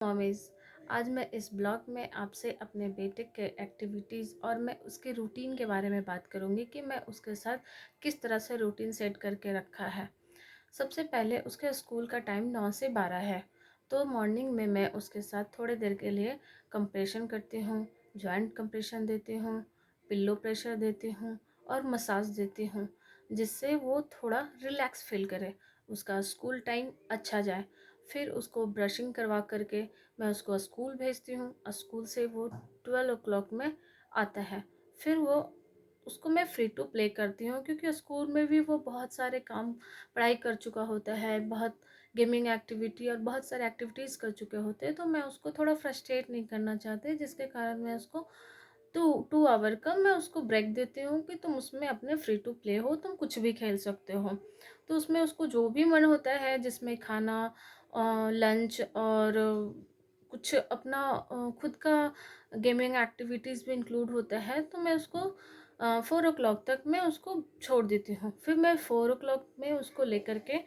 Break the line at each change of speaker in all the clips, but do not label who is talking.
Mommies. आज मैं इस ब्लॉग में आपसे अपने बेटे के एक्टिविटीज़ और मैं उसके रूटीन के बारे में बात करूंगी कि मैं उसके साथ किस तरह से रूटीन सेट करके रखा है। सबसे पहले उसके स्कूल का टाइम 9 से 12 है, तो मॉर्निंग में मैं उसके साथ थोड़ी देर के लिए कंप्रेशन करती हूँ, जॉइंट कंप्रेशन देती हूँ, पिल्लो प्रेशर देती हूँ और मसाज देती हूँ, जिससे वो थोड़ा रिलैक्स फील करे, उसका स्कूल टाइम अच्छा जाए। फिर उसको ब्रशिंग करवा करके मैं उसको स्कूल भेजती हूँ। स्कूल से वो 12 o'clock में आता है। फिर वो उसको मैं फ्री टू प्ले करती हूँ, क्योंकि स्कूल में भी वो बहुत सारे काम पढ़ाई कर चुका होता है, बहुत गेमिंग एक्टिविटी और बहुत सारे एक्टिविटीज़ कर चुके होते हैं। तो मैं उसको थोड़ा फ्रस्ट्रेट नहीं करना चाहती, जिसके कारण मैं उसको 2 आवर का मैं उसको ब्रेक देती हूँ कि तुम उसमें अपने फ्री टू प्ले हो, तुम कुछ भी खेल सकते हो। तो उसमें उसको जो भी मन होता है, जिसमें खाना, लंच और कुछ अपना खुद का गेमिंग एक्टिविटीज़ भी इंक्लूड होता है, तो मैं उसको 4 o'clock तक मैं उसको छोड़ देती हूँ। फिर मैं 4 o'clock में उसको लेकर के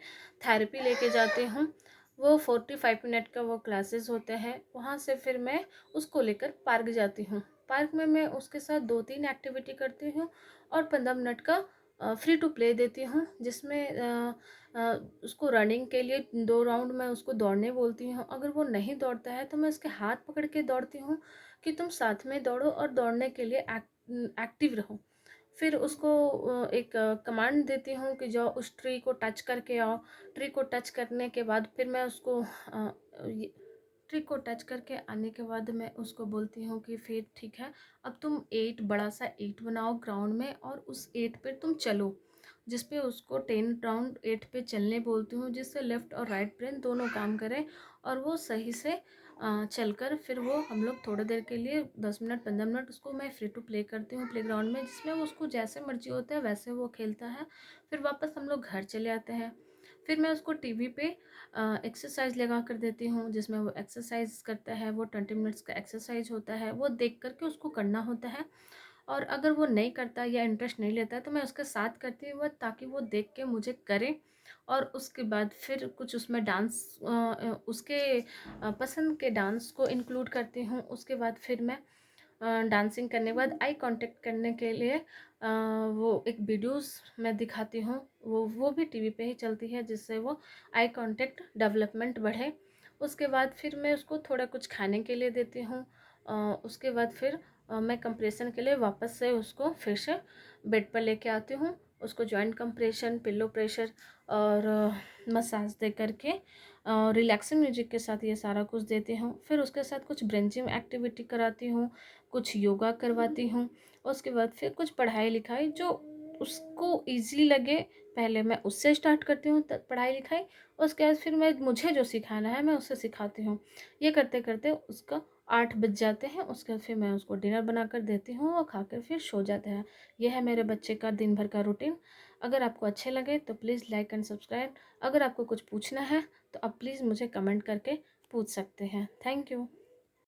थेरेपी लेके जाती हूँ। वो 45 मिनट का वो क्लासेस होता है। वहाँ से फिर मैं उसको लेकर पार्क जाती हूँ। पार्क में मैं उसके साथ 2-3 एक्टिविटी करती हूँ और 15 मिनट का फ्री टू प्ले देती हूँ, जिसमें उसको रनिंग के लिए 2 राउंड मैं उसको दौड़ने बोलती हूँ। अगर वो नहीं दौड़ता है तो मैं उसके हाथ पकड़ के दौड़ती हूँ कि तुम साथ में दौड़ो और दौड़ने के लिए एक्टिव रहो। फिर उसको एक कमांड देती हूँ कि जाओ उस ट्री को टच करके आओ। ट्री को टच करने के बाद फिर मैं उसको ट्री को टच करके आने के बाद मैं उसको बोलती हूँ कि फिर ठीक है, अब तुम 8 बड़ा सा 8 बनाओ ग्राउंड में और उस 8 पे तुम चलो, जिस पे उसको 10 राउंड 8 पे चलने बोलती हूँ, जिससे लेफ़्ट और राइट ब्रेन दोनों काम करें और वो सही से चलकर फिर वो हम लोग थोड़ी देर के लिए 10 मिनट 15 मिनट उसको मैं फ्री टू प्ले करती हूँ प्लेग्राउंड में, जिसमें वो उसको जैसे मर्जी होता है वैसे वो खेलता है। फिर वापस हम लोग घर चले आते हैं। फिर मैं उसको टीवी पे एक्सरसाइज लगा कर देती हूँ, जिसमें वो एक्सरसाइज करता है। वो 20 मिनट्स का एक्सरसाइज होता है, वो देख करके उसको करना होता है। और अगर वो नहीं करता या इंटरेस्ट नहीं लेता है तो मैं उसके साथ करती हूँ, ताकि वो देख के मुझे करे। और उसके बाद फिर कुछ उसमें डांस, उसके पसंद के डांस को इंक्लूड करती हूँ। उसके बाद फिर मैं डांसिंग करने के बाद आई कांटेक्ट करने के लिए वो एक वीडियोस मैं दिखाती हूँ। वो भी टीवी पे ही चलती है, जिससे वो आई कांटेक्ट डेवलपमेंट बढ़े। उसके बाद फिर मैं उसको थोड़ा कुछ खाने के लिए देती हूँ। उसके बाद फिर मैं कंप्रेशन के लिए वापस से उसको फिर से बेड पर लेके आती हूँ। उसको जॉइंट कंप्रेशन, पिल्लो प्रेशर और मसाज दे करके रिलैक्सिंग म्यूजिक के साथ ये सारा कुछ देती हूँ। फिर उसके साथ कुछ ब्रेंचिंग एक्टिविटी कराती हूँ, कुछ योगा करवाती हूँ। उसके बाद फिर कुछ पढ़ाई लिखाई जो उसको ईजी लगे, पहले मैं उससे स्टार्ट करती हूँ पढ़ाई लिखाई। उसके बाद फिर मैं मुझे जो सिखाना है मैं उससे सिखाती हूँ। ये करते करते उसका 8 बज जाते हैं। उसके बाद फिर मैं उसको डिनर बना कर देती हूँ और खाकर फिर सो जाता है। यह है मेरे बच्चे का दिन भर का रूटीन। अगर आपको अच्छे लगे तो प्लीज़ लाइक एंड सब्सक्राइब। अगर आपको कुछ पूछना है तो आप प्लीज़ मुझे कमेंट करके पूछ सकते हैं। Thank you.